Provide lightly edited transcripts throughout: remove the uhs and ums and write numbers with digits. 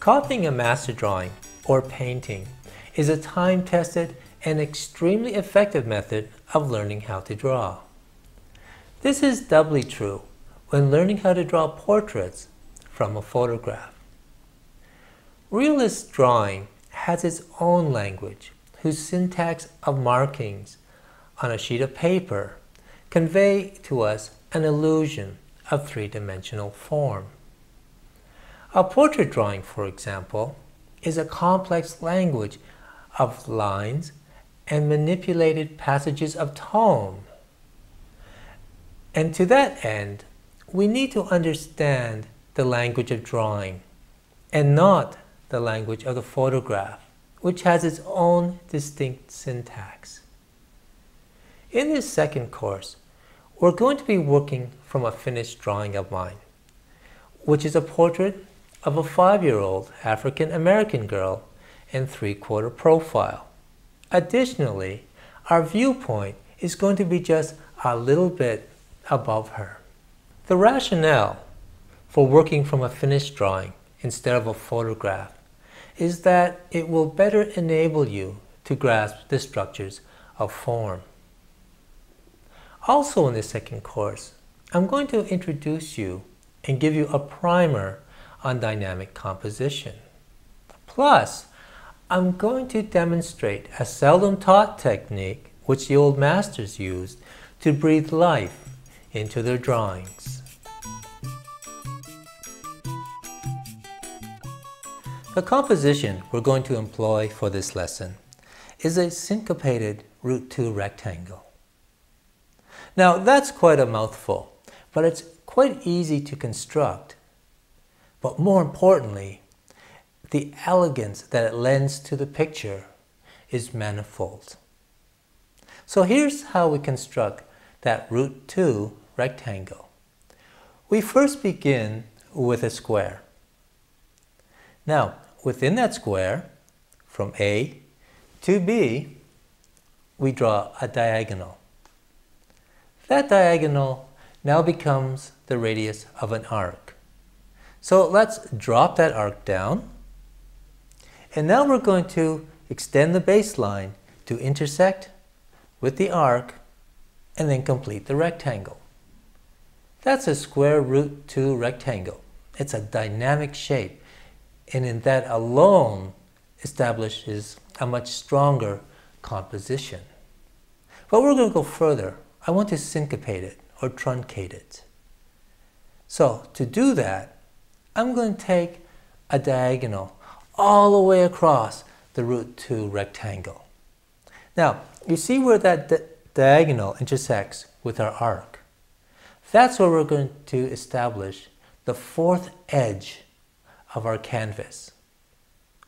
Copying a master drawing or painting is a time-tested and extremely effective method of learning how to draw. This is doubly true when learning how to draw portraits from a photograph. Realist drawing has its own language, whose syntax of markings on a sheet of paper convey to us an illusion of three-dimensional form. A portrait drawing, for example, is a complex language of lines and manipulated passages of tone. And to that end, we need to understand the language of drawing and not the language of the photograph, which has its own distinct syntax. In this second course, we're going to be working from a finished drawing of mine, which is a portrait of a 5-year-old African-American girl in 3/4 profile. Additionally, our viewpoint is going to be just a little bit above her. The rationale for working from a finished drawing instead of a photograph is that it will better enable you to grasp the structures of form. Also in this second course, I'm going to introduce you and give you a primer on dynamic composition. Plus, I'm going to demonstrate a seldom taught technique which the old masters used to breathe life into their drawings. The composition we're going to employ for this lesson is a syncopated root 2 rectangle. Now that's quite a mouthful, but it's quite easy to construct. But more importantly, the elegance that it lends to the picture is manifold. So here's how we construct that root 2 rectangle. We first begin with a square. Now, within that square, from A to B, we draw a diagonal. That diagonal now becomes the radius of an arc. So let's drop that arc down. And now we're going to extend the baseline to intersect with the arc and then complete the rectangle. That's a square root 2 rectangle. It's a dynamic shape, and in that alone establishes a much stronger composition. But we're going to go further. I want to syncopate it or truncate it. So to do that, I'm going to take a diagonal all the way across the root 2 rectangle. Now, you see where that diagonal intersects with our arc. That's where we're going to establish the fourth edge of our canvas.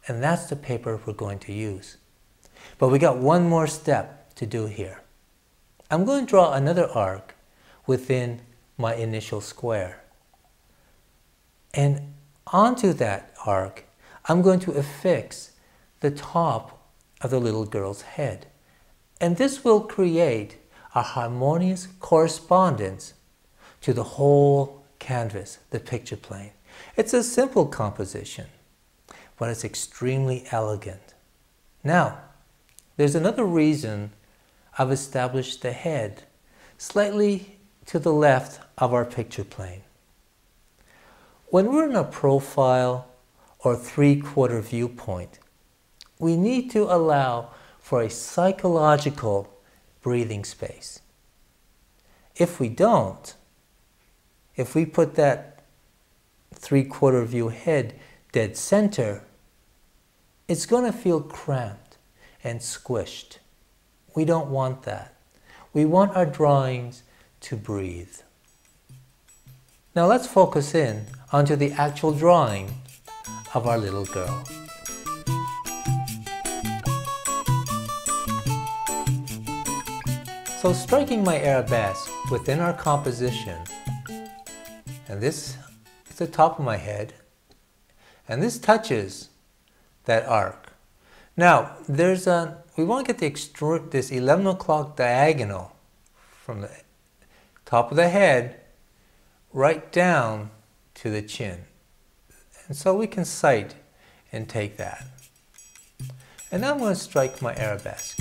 And that's the paper we're going to use. But we got one more step to do here. I'm going to draw another arc within my initial square. And onto that arc, I'm going to affix the top of the little girl's head. And this will create a harmonious correspondence to the whole canvas, the picture plane. It's a simple composition, but it's extremely elegant. Now, there's another reason I've established the head slightly to the left of our picture plane. When we're in a profile or 3/4 viewpoint, we need to allow for a psychological breathing space. If we don't, if we put that 3/4 view head dead center, it's going to feel cramped and squished. We don't want that. We want our drawings to breathe. Now let's focus in onto the actual drawing of our little girl. So striking my arabesque within our composition, and this is the top of my head, and this touches that arc. Now, we want to get this 11 o'clock diagonal from the top of the head right down to the chin. And so we can sight and take that. And now I'm going to strike my arabesque.